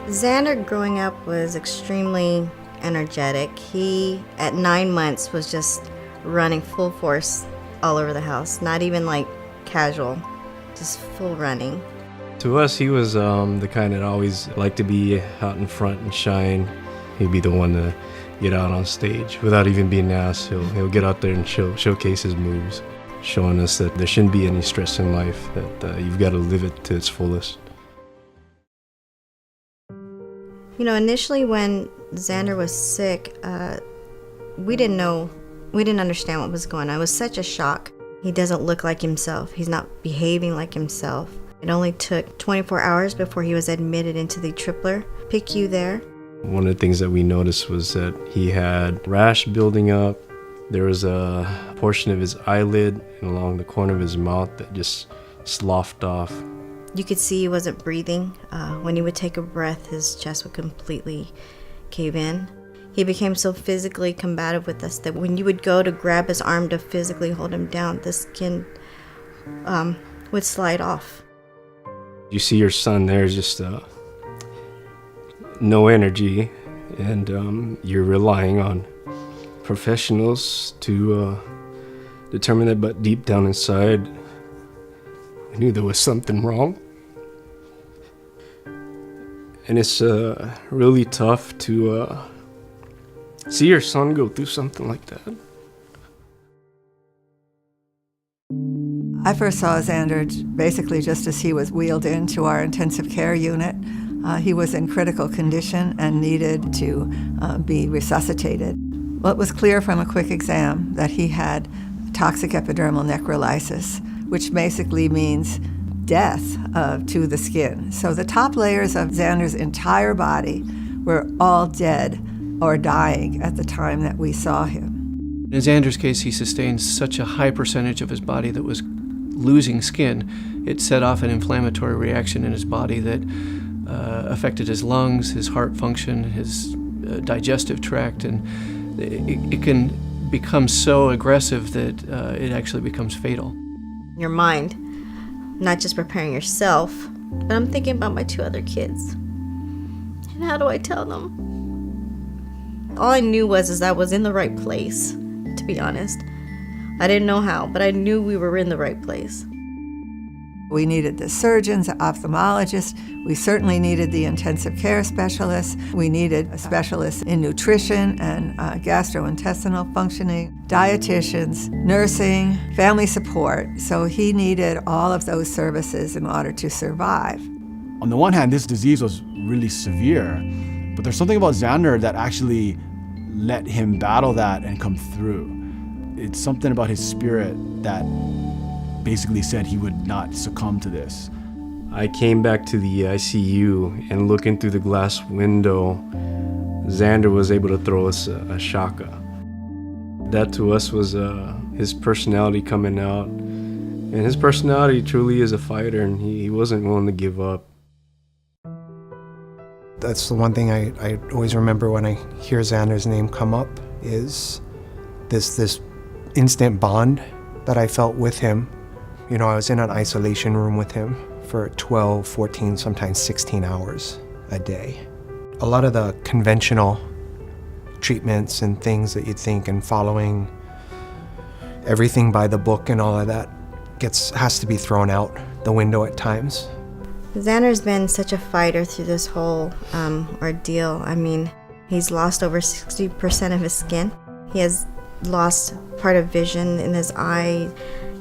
Xander growing up was extremely energetic. He, at 9 months, was just running full force all over the house, not even like casual, just full running. To us, he was the kind that always liked to be out in front and shine. He'd be the one to get out on stage without even being asked. He'll get out there and showcase his moves, showing us that there shouldn't be any stress in life, that you've got to live it to its fullest. You know, initially when Xander was sick, we didn't understand what was going on. It was such a shock. He doesn't look like himself. He's not behaving like himself. It only took 24 hours before he was admitted into the tripler PICU there. One of the things that we noticed was that he had rash building up. There was a portion of his eyelid and along the corner of his mouth that just sloughed off. You could see he wasn't breathing. When he would take a breath, his chest would completely cave in. He became so physically combative with us that when you would go to grab his arm to physically hold him down, the skin would slide off. You see your son there's just no energy, and you're relying on professionals to determine that, but deep down inside, I knew there was something wrong. And it's really tough to see your son go through something like that. I first saw Xander basically just as he was wheeled into our intensive care unit. He was in critical condition and needed to be resuscitated. Well, it was clear from a quick exam that he had toxic epidermal necrolysis, which basically means death to the skin. So the top layers of Xander's entire body were all dead or dying at the time that we saw him. In Xander's case, he sustained such a high percentage of his body that was losing skin. It set off an inflammatory reaction in his body that affected his lungs, his heart function, his digestive tract, and it can become so aggressive that it actually becomes fatal. Your mind, not just preparing yourself, but I'm thinking about my 2 other kids. And how do I tell them? All I knew was I was in the right place, to be honest. I didn't know how, but I knew we were in the right place. We needed the surgeons, the ophthalmologists. We certainly needed the intensive care specialists. We needed a specialist in nutrition and gastrointestinal functioning, dietitians, nursing, family support. So he needed all of those services in order to survive. On the one hand, this disease was really severe, but there's something about Xander that actually let him battle that and come through. It's something about his spirit that basically said he would not succumb to this. I came back to the ICU, and looking through the glass window, Xander was able to throw us a shaka. That to us was his personality coming out. And his personality truly is a fighter, and he wasn't willing to give up. That's the one thing I always remember when I hear Xander's name come up is this instant bond that I felt with him. You know, I was in an isolation room with him for 12, 14, sometimes 16 hours a day. A lot of the conventional treatments and things that you'd think and following everything by the book and all of that has to be thrown out the window at times. Xander's been such a fighter through this whole ordeal. I mean, he's lost over 60% of his skin. He has lost part of vision in his eye.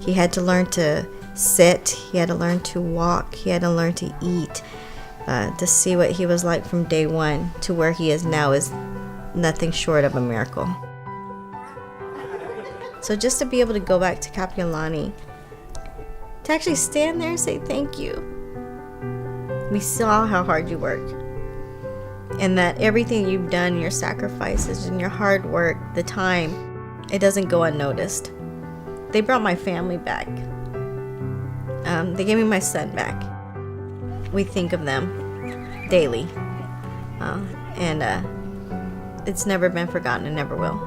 He had to learn to sit. He had to learn to walk. He had to learn to eat. To see what he was like from day one to where he is now is nothing short of a miracle. So just to be able to go back to Kapiolani, to actually stand there and say thank you. We saw how hard you work, and that everything you've done, your sacrifices and your hard work, the time, it doesn't go unnoticed. They brought my family back. They gave me my son back. We think of them daily, and it's never been forgotten and never will.